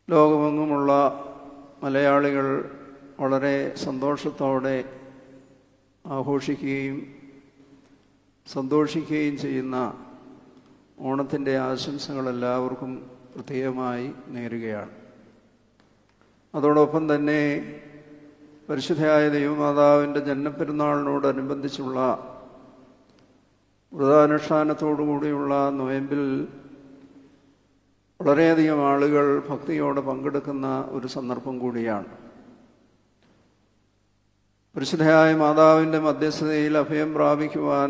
ലോകമെങ്ങുമുള്ള മലയാളികൾ വളരെ സന്തോഷത്തോടെ ആഘോഷിക്കുകയും സന്തോഷിക്കുകയും ചെയ്യുന്ന ഓണത്തിൻ്റെ ആശംസകൾ എല്ലാവർക്കും പ്രത്യേകമായി നേരുകയാണ്. അതോടൊപ്പം തന്നെ പരിശുദ്ധയായ ദൈവമാതാവിൻ്റെ ജന്മപ്പെരുന്നാളിനോടനുബന്ധിച്ചുള്ള വ്രതാനുഷ്ഠാനത്തോടുകൂടിയുള്ള നൊയമ്പിൽ വളരെയധികം ആളുകൾ ഭക്തിയോടെ പങ്കെടുക്കുന്ന ഒരു സന്ദർഭം കൂടിയാണ്. പരിശുദ്ധയായ മാതാവിൻ്റെ മധ്യസ്ഥതയിൽ അഭയം പ്രാപിക്കുവാൻ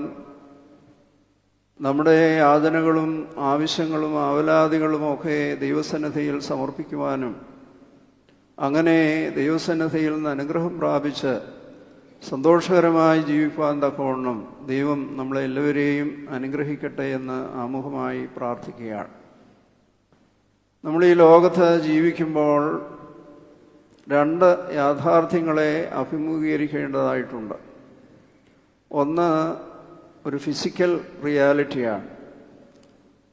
നമ്മുടെ യാതനകളും ആവശ്യങ്ങളും ആവലാതികളുമൊക്കെ ദൈവസന്നിധിയിൽ സമർപ്പിക്കുവാനും അങ്ങനെ ദൈവസന്നിധിയിൽ നിന്ന് അനുഗ്രഹം പ്രാപിച്ച് സന്തോഷകരമായി ജീവിക്കുവാൻ തക്കവണ്ണം ദൈവം നമ്മളെല്ലാവരെയും അനുഗ്രഹിക്കട്ടെ എന്ന് ആമുഖമായി പ്രാർത്ഥിക്കുകയാണ്. നമ്മൾ ഈ ലോകത്ത് ജീവിക്കുമ്പോൾ രണ്ട് യാഥാർത്ഥ്യങ്ങളെ അഭിമുഖീകരിക്കേണ്ടതായിട്ടുണ്ട്. ഒന്ന് ഒരു ഫിസിക്കൽ റിയാലിറ്റിയാണ്.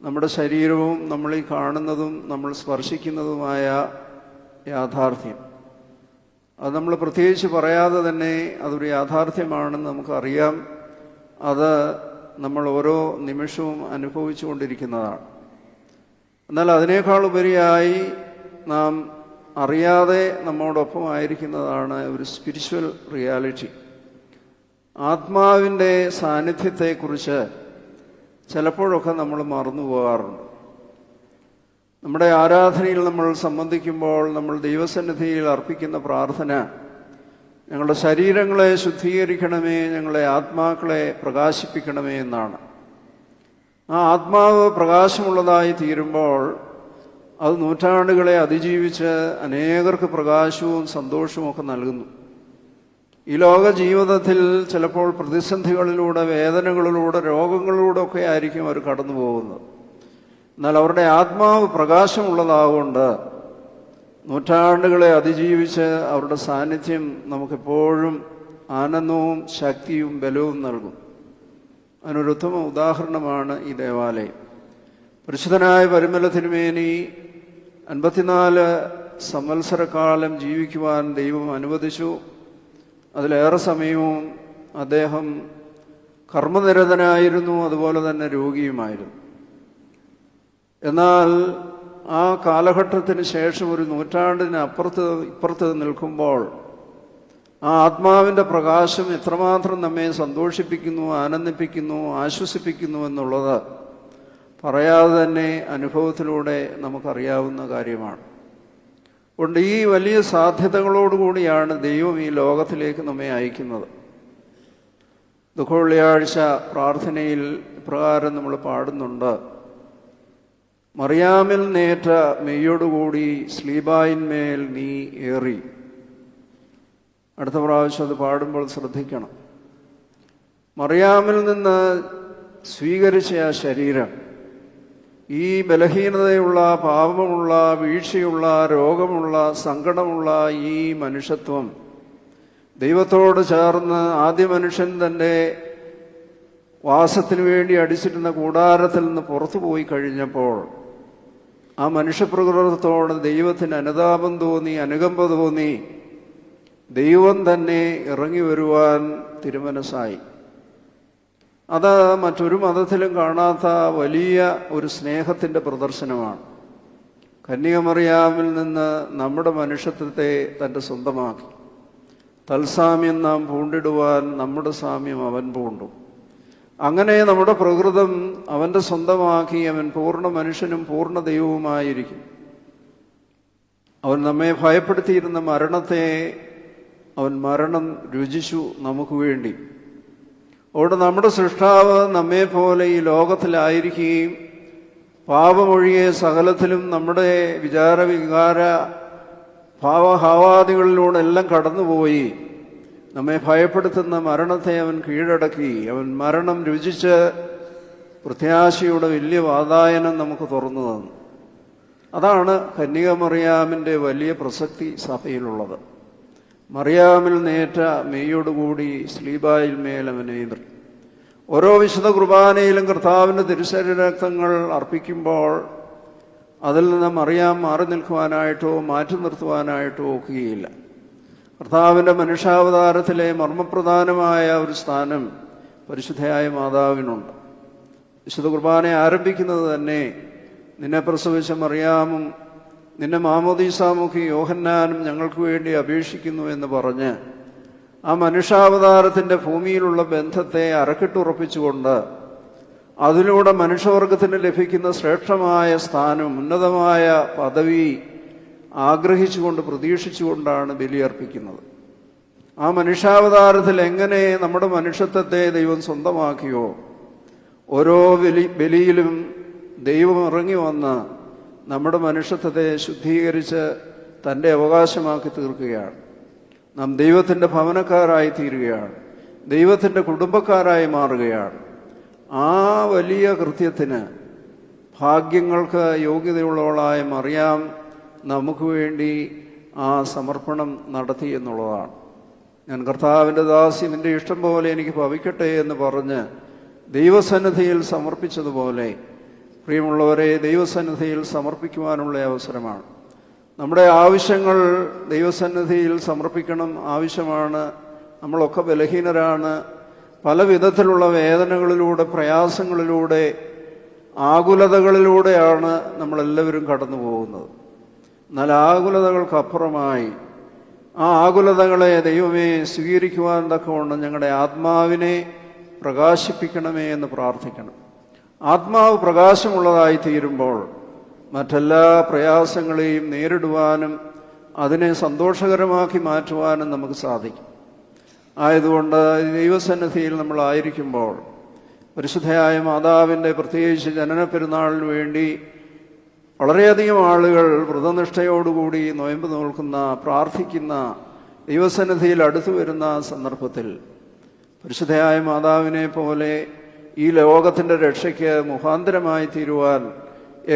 നമ്മുടെ ശരീരവും നമ്മൾ ഈ കാണുന്നതും നമ്മൾ സ്പർശിക്കുന്നതുമായ യാഥാർത്ഥ്യം. അത് നമ്മൾ പ്രത്യേകിച്ച് പറയാതെ തന്നെ അതൊരു യാഥാർത്ഥ്യമാണെന്ന് നമുക്കറിയാം. അത് നമ്മൾ ഓരോ നിമിഷവും അനുഭവിച്ചു കൊണ്ടിരിക്കുന്നതാണ്. എന്നാൽ അതിനേക്കാൾ ഉപരിയായി നാം അറിയാതെ നമ്മോടൊപ്പമായിരിക്കുന്നതാണ് ഒരു സ്പിരിച്വൽ റിയാലിറ്റി. ആത്മാവിൻ്റെ സാന്നിധ്യത്തെക്കുറിച്ച് ചിലപ്പോഴൊക്കെ നമ്മൾ മറന്നു പോകാറുണ്ട്. നമ്മുടെ ആരാധനയിൽ നമ്മൾ സംബന്ധിക്കുമ്പോൾ നമ്മൾ ദൈവസന്നിധിയിൽ അർപ്പിക്കുന്ന പ്രാർത്ഥന ഞങ്ങളുടെ ശരീരങ്ങളെ ശുദ്ധീകരിക്കണമേ, ഞങ്ങളെ ആത്മാക്കളെ പ്രകാശിപ്പിക്കണമേ എന്നാണ്. ആ ആത്മാവ് പ്രകാശമുള്ളതായി തീരുമ്പോൾ അത് നൂറ്റാണ്ടുകളെ അതിജീവിച്ച് അനേകർക്ക് പ്രകാശവും സന്തോഷവും ഒക്കെ നൽകുന്നു. ഈ ലോക ജീവിതത്തിൽ ചിലപ്പോൾ പ്രതിസന്ധികളിലൂടെ, വേദനകളിലൂടെ, രോഗങ്ങളിലൂടെ ഒക്കെ ആയിരിക്കും അവർ കടന്നു പോകുന്നത്. എന്നാൽ അവരുടെ ആത്മാവ് പ്രകാശമുള്ളതാകൊണ്ട് നൂറ്റാണ്ടുകളെ അതിജീവിച്ച് അവരുടെ സാന്നിധ്യം നമുക്കെപ്പോഴും ആനന്ദവും ശക്തിയും ബലവും നൽകും. അതിനൊരു ഉത്തമ ഉദാഹരണമാണ് ഈ ദേവാലയം. പരിശുദ്ധനായ പരിമല തിരുമേനി 54 സംവത്സരക്കാലം ജീവിക്കുവാൻ ദൈവം അനുവദിച്ചു. അതിലേറെ സമയവും അദ്ദേഹം കർമ്മനിരതനായിരുന്നു, അതുപോലെ തന്നെ രോഗിയുമായിരുന്നു. എന്നാൽ ആ കാലഘട്ടത്തിന് ശേഷം ഒരു നൂറ്റാണ്ടിന് ഇപ്പുറത്ത് നിൽക്കുമ്പോൾ ആ ആത്മാവിൻ്റെ പ്രകാശം എത്രമാത്രം നമ്മെ സന്തോഷിപ്പിക്കുന്നു, ആനന്ദിപ്പിക്കുന്നു, ആശ്വസിപ്പിക്കുന്നു എന്നുള്ളത് പറയാതെ തന്നെ അനുഭവത്തിലൂടെ നമുക്കറിയാവുന്ന കാര്യമാണ്. അതുകൊണ്ട് ഈ വലിയ സാധ്യതകളോടുകൂടിയാണ് ദൈവം ഈ ലോകത്തിലേക്ക് നമ്മെ അയക്കുന്നത്. ദുഃഖവെള്ളിയാഴ്ച പ്രാർത്ഥനയിൽ ഇപ്രകാരം നമ്മൾ പാടുന്നുണ്ട്: മറിയാമിൽ നേറ്റ മെയ്യോടുകൂടി സ്ലീബായിന്മേൽ നീ ഏറി. അടുത്ത പ്രാവശ്യം അത് പാടുമ്പോൾ ശ്രദ്ധിക്കണം. മറിയാമിൽ നിന്ന് സ്വീകരിച്ച ആ ശരീരം, ഈ ബലഹീനതയുള്ള, പാപമുള്ള, വീഴ്ചയുള്ള, രോഗമുള്ള, സങ്കടമുള്ള ഈ മനുഷ്യത്വം ദൈവത്തോട് ചേർന്ന് ആദ്യ മനുഷ്യൻ തൻ്റെ വാസത്തിന് വേണ്ടി അടിച്ചിരുന്ന കൂടാരത്തിൽ നിന്ന് പുറത്തു പോയി കഴിഞ്ഞപ്പോൾ ആ മനുഷ്യപ്രകൃതത്തോട് ദൈവത്തിന് അനുതാപം തോന്നി, അനുകമ്പ തോന്നി. ദൈവം തന്നെ ഇറങ്ങി വരുവാൻ തിരുമനസ്സായി. അത് മറ്റൊരു മതത്തിലും കാണാത്ത വലിയ ഒരു സ്നേഹത്തിൻ്റെ പ്രദർശനമാണ്. കന്യകമറിയാമിൽ നിന്ന് നമ്മുടെ മനുഷ്യത്വത്തെ തൻ്റെ സ്വന്തമാക്കി. തൽസാമ്യം നാം പൂണ്ടിടുവാൻ നമ്മുടെ സാമ്യം അവൻ പൂണ്ടു. അങ്ങനെ നമ്മുടെ പ്രകൃതം അവൻ്റെ സ്വന്തമാക്കി അവൻ പൂർണ്ണ മനുഷ്യനും പൂർണ്ണ ദൈവവുമായിരിക്കും. അവൻ നമ്മെ ഭയപ്പെടുത്തിയിരുന്ന മരണത്തെ അവൻ മരണം രുചിച്ചു നമുക്ക് വേണ്ടി. അതുകൊണ്ട് നമ്മുടെ സൃഷ്ടാവ് നമ്മെപ്പോലെ ഈ ലോകത്തിലായിരിക്കുകയും പാപമൊഴിയെ സകലത്തിലും നമ്മുടെ വിചാരവികാര ഭാവഹാവാദികളിലൂടെ എല്ലാം കടന്നുപോയി നമ്മെ ഭയപ്പെടുത്തുന്ന മരണത്തെ അവൻ കീഴടക്കി. അവൻ മരണം രുചിച്ച് പ്രത്യാശയുടെ വലിയ വാതായനം നമുക്ക് തുറന്നു തന്നു. അതാണ് കന്യകമറിയാമിൻ്റെ വലിയ പ്രസക്തി സഭയിലുള്ളത്. മറിയാമിൽ നേറ്റ മെയ്യോടുകൂടി സ്ലീബായിൽ മേൽ അവനേറി. ഓരോ വിശുദ്ധ കുർബാനയിലും കർത്താവിൻ്റെ തിരുശരീരരക്തങ്ങൾ അർപ്പിക്കുമ്പോൾ അതിൽ നിന്ന് മറിയാം മാറി നിൽക്കുവാനായിട്ടോ മാറ്റി നിർത്തുവാനായിട്ടോ ഒക്കുകയില്ല. കർത്താവിൻ്റെ മനുഷ്യാവതാരത്തിലെ മർമ്മപ്രധാനമായ ഒരു സ്ഥാനം പരിശുദ്ധയായ മാതാവിനുണ്ട്. വിശുദ്ധ കുർബാന ആരംഭിക്കുന്നത് തന്നെ നിന്നെ പ്രസവിച്ച മറിയാമും നിന്നെ മാമോദീസാമുഖി യോഹന്നാനും ഞങ്ങൾക്ക് വേണ്ടി അപേക്ഷിക്കുന്നു എന്ന് പറഞ്ഞ് ആ മനുഷ്യാവതാരത്തിൻ്റെ ഭൂമിയിലുള്ള ബന്ധത്തെ അരക്കിട്ടുറപ്പിച്ചുകൊണ്ട് അതിലൂടെ മനുഷ്യവർഗത്തിന് ലഭിക്കുന്ന ശ്രേഷ്ഠമായ സ്ഥാനം, ഉന്നതമായ പദവി ആഗ്രഹിച്ചുകൊണ്ട് പ്രതീക്ഷിച്ചുകൊണ്ടാണ് ബലിയർപ്പിക്കുന്നത്. ആ മനുഷ്യാവതാരത്തിൽ എങ്ങനെ നമ്മുടെ മനുഷ്യത്വത്തെ ദൈവം സ്വന്തമാക്കിയോ, ഓരോ ബലിയിലും ദൈവം ഇറങ്ങി വന്ന് നമ്മുടെ മനുഷ്യത്വത്തെ ശുദ്ധീകരിച്ച് തൻ്റെ അവകാശമാക്കി തീർക്കുകയാണ്. നാം ദൈവത്തിൻ്റെ ഭവനക്കാരായി തീരുകയാണ്, ദൈവത്തിൻ്റെ കുടുംബക്കാരായി മാറുകയാണ്. ആ വലിയ കൃത്യത്തിന് ഭാഗ്യങ്ങൾക്ക് യോഗ്യതയുള്ളവളായ മറിയാം നമുക്ക് വേണ്ടി ആ സമർപ്പണം നടത്തി എന്നുള്ളതാണ്. ഞാൻ കർത്താവിൻ്റെ ദാസി, നിൻ്റെ ഇഷ്ടം പോലെ എനിക്ക് ഭവിക്കട്ടെ എന്ന് പറഞ്ഞ് ദൈവസന്നിധിയിൽ സമർപ്പിച്ചതുപോലെ പ്രിയമുള്ളവരെ, ദൈവസന്നിധിയിൽ സമർപ്പിക്കുവാനുള്ള അവസരമാണ്. നമ്മുടെ ആവശ്യങ്ങൾ ദൈവസന്നിധിയിൽ സമർപ്പിക്കണം, ആവശ്യമാണ്. നമ്മളൊക്കെ ബലഹീനരാണ്. പല വിധത്തിലുള്ള വേദനകളിലൂടെ, പ്രയാസങ്ങളിലൂടെ, ആകുലതകളിലൂടെയാണ് നമ്മളെല്ലാവരും കടന്നു പോകുന്നത്. എന്നാൽ ആകുലതകൾക്കപ്പുറമായി ആ ആകുലതകളെ ദൈവമേ സ്വീകരിക്കുവാൻ തക്കവണ്ണം ഞങ്ങളുടെ ആത്മാവിനെ പ്രകാശിപ്പിക്കണമേ എന്ന് പ്രാർത്ഥിക്കണം. ആത്മാവ് പ്രകാശമുള്ളതായി തീരുമ്പോൾ മറ്റെല്ലാ പ്രയാസങ്ങളെയും നേരിടുവാനും അതിനെ സന്തോഷകരമാക്കി മാറ്റുവാനും നമുക്ക് സാധിക്കും. ആയതുകൊണ്ട് ദൈവസന്നിധിയിൽ നമ്മളായിരിക്കുമ്പോൾ പരിശുദ്ധയായ മാതാവിൻ്റെ പ്രത്യേകിച്ച് ജനന പെരുന്നാളിന് വേണ്ടി വളരെയധികം ആളുകൾ വ്രതനിഷ്ഠയോടുകൂടി നൊയമ്പ് നോൽക്കുന്ന, പ്രാർത്ഥിക്കുന്ന, ദൈവസന്നിധിയിൽ അടുത്തു വരുന്ന സന്ദർഭത്തിൽ പരിശുദ്ധയായ മാതാവിനെ പോലെ ഈ ലോകത്തിൻ്റെ രക്ഷയ്ക്ക് മുഖാന്തരമായി തീരുവാൻ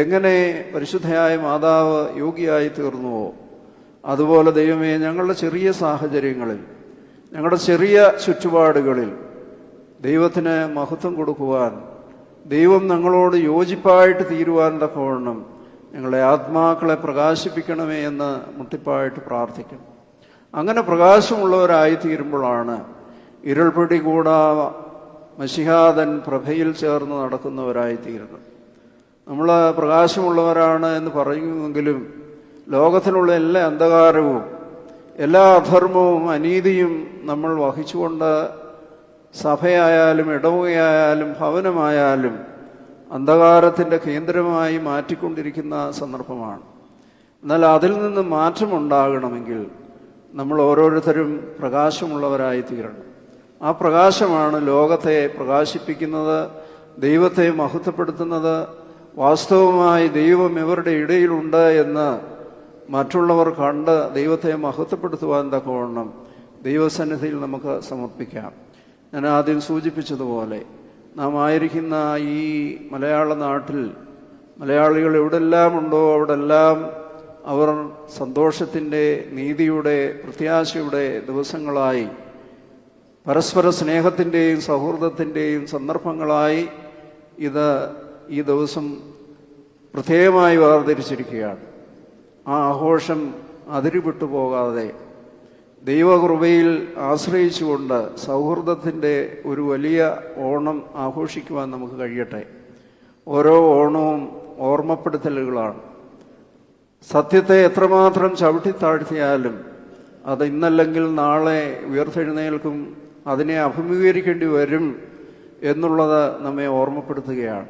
എങ്ങനെ പരിശുദ്ധയായ മാതാവ് യോഗ്യയായി തീർന്നുവോ, അതുപോലെ ദൈവമേ ഞങ്ങളുടെ ചെറിയ സാഹചര്യങ്ങളിൽ, ഞങ്ങളുടെ ചെറിയ ചുറ്റുപാടുകളിൽ ദൈവത്തിന് മഹത്വം കൊടുക്കുവാൻ, ദൈവം ഞങ്ങളോട് യോജിപ്പായിട്ട് തീരുവാൻ തക്കവണ്ണം ഞങ്ങളുടെ ആത്മാക്കളെ പ്രകാശിപ്പിക്കണമേ എന്ന് മുട്ടിപ്പായിട്ട് പ്രാർത്ഥിക്കണം. അങ്ങനെ പ്രകാശമുള്ളവരായി തീരുമ്പോഴാണ് ഇരുൾപിടി കൂടാ മശിഹാതൻ പ്രഭയിൽ ചേർന്ന് നടക്കുന്നവരായി തീരുന്നത്. നമ്മൾ പ്രകാശമുള്ളവരാണ് എന്ന് പറയുമെങ്കിലും ലോകത്തിലുള്ള എല്ലാ അന്ധകാരവും, എല്ലാ അധർമ്മവും, അനീതിയും നമ്മൾ വഹിച്ചുകൊണ്ട് സഭയായാലും ഇടവകയായാലും ഭവനമായാലും അന്ധകാരത്തിൻ്റെ കേന്ദ്രമായി മാറ്റിക്കൊണ്ടിരിക്കുന്ന സന്ദർഭമാണ്. എന്നാൽ അതിൽ നിന്ന് മാറ്റമുണ്ടാകണമെങ്കിൽ നമ്മൾ ഓരോരുത്തരും പ്രകാശമുള്ളവരായി തീരണം. ആ പ്രകാശമാണ് ലോകത്തെ പ്രകാശിപ്പിക്കുന്നത്, ദൈവത്തെ മഹത്വപ്പെടുത്തുന്നത്. വാസ്തവമായി ദൈവം ഇവരുടെ ഇടയിലുണ്ട് എന്ന് മറ്റുള്ളവർ കണ്ട് ദൈവത്തെ മഹത്വപ്പെടുത്തുവാൻ തക്കവണ്ണം ദൈവസന്നിധിയിൽ നമുക്ക് സമർപ്പിക്കാം. ഞാൻ ആദ്യം സൂചിപ്പിച്ചതുപോലെ നാം ആയിരിക്കുന്ന ഈ മലയാള നാട്ടിൽ മലയാളികൾ എവിടെല്ലാം ഉണ്ടോ അവിടെല്ലാം അവർ സന്തോഷത്തിൻ്റെ, നീതിയുടെ, പ്രത്യാശയുടെ ദിവസങ്ങളായി, പരസ്പര സ്നേഹത്തിൻ്റെയും സൗഹൃദത്തിൻ്റെയും സന്ദർഭങ്ങളായി ഈ ദിവസം പ്രത്യേകമായി വേർതിരിച്ചിരിക്കുകയാണ്. ആ ആഘോഷം അതിരുവിട്ടു പോകാതെ ദൈവകൃപയിൽ ആശ്രയിച്ചുകൊണ്ട് സൗഹൃദത്തിൻ്റെ ഒരു വലിയ ഓണം ആഘോഷിക്കുവാൻ നമുക്ക് കഴിയട്ടെ. ഓരോ ഓണവും ഓർമ്മപ്പെടുത്തലുകളാണ്. സത്യത്തെ എത്രമാത്രം ചവിട്ടിത്താഴ്ത്തിയാലും അത് ഇന്നല്ലെങ്കിൽ നാളെ ഉയർത്തെഴുന്നേൽക്കും, അതിനെ അഭിമുഖീകരിക്കേണ്ടി വരും എന്നുള്ളത് നമ്മെ ഓർമ്മപ്പെടുത്തുകയാണ്.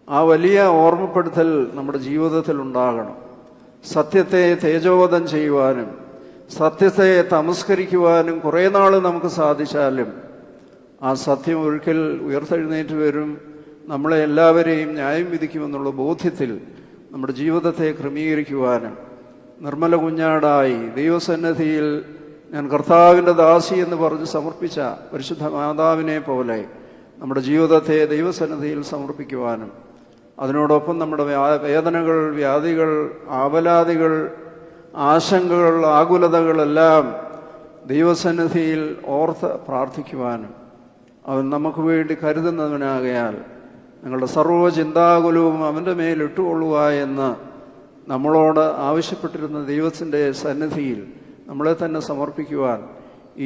ആ വലിയ ഓർമ്മപ്പെടുത്തൽ നമ്മുടെ ജീവിതത്തിൽ ഉണ്ടാകണം. സത്യത്തെ തേജോവധം ചെയ്യുവാനും സത്യത്തെ തമസ്കരിക്കുവാനും കുറേ നാൾ നമുക്ക് സാധിച്ചാലും ആ സത്യം ഒരിക്കൽ ഉയർത്തെഴുന്നേറ്റ് വരും, നമ്മളെ എല്ലാവരെയും ന്യായം വിധിക്കുമെന്നുള്ള ബോധ്യത്തിൽ നമ്മുടെ ജീവിതത്തെ ക്രമീകരിക്കുവാനും നിർമ്മല കുഞ്ഞാടായി ദൈവസന്നിധിയിൽ ഞാൻ കർത്താവിൻ്റെ ദാസി എന്ന് പറഞ്ഞ് സമർപ്പിച്ച പരിശുദ്ധ മാതാവിനെ പോലെ നമ്മുടെ ജീവിതത്തെ ദൈവസന്നിധിയിൽ സമർപ്പിക്കുവാനും അതിനോടൊപ്പം നമ്മുടെ വേദനകൾ, വ്യാധികൾ, ആവലാതികൾ, ആശങ്കകൾ, ആകുലതകളെല്ലാം ദൈവസന്നിധിയിൽ ഓർത്ത് പ്രാർത്ഥിക്കുവാനും അവൻ നമുക്ക് വേണ്ടി കരുതുന്നവനാകയാൽ ഞങ്ങളുടെ സർവ്വ ചിന്താകുലവും അവൻ്റെ മേലിട്ടുകൊള്ളുക എന്ന് നമ്മളോട് ആവശ്യപ്പെട്ടിരുന്ന ദൈവത്തിൻ്റെ സന്നിധിയിൽ നമ്മളെ തന്നെ സമർപ്പിക്കുവാൻ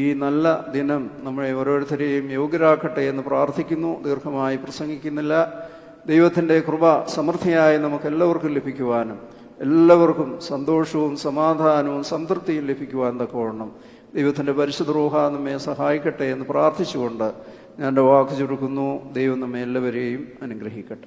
ഈ നല്ല ദിനം നമ്മളെ ഓരോരുത്തരെയും യോഗ്യരാക്കട്ടെ എന്ന് പ്രാർത്ഥിക്കുന്നു. ദീർഘമായി പ്രസംഗിക്കുന്നില്ല. ദൈവത്തിൻ്റെ കൃപ സമൃദ്ധിയായി നമുക്കെല്ലാവർക്കും ലഭിക്കുവാനും എല്ലാവർക്കും സന്തോഷവും സമാധാനവും സംതൃപ്തിയും ലഭിക്കുവാൻ തക്കവണ്ണം ദൈവത്തിൻ്റെ പരിശുദ്ധ റൂഹ നമ്മെ സഹായിക്കട്ടെ എന്ന് പ്രാർത്ഥിച്ചുകൊണ്ട് ഞാൻ എൻ്റെ വാക്ക് ചുരുക്കുന്നു. ദൈവം നമ്മെ എല്ലാവരെയും അനുഗ്രഹിക്കട്ടെ.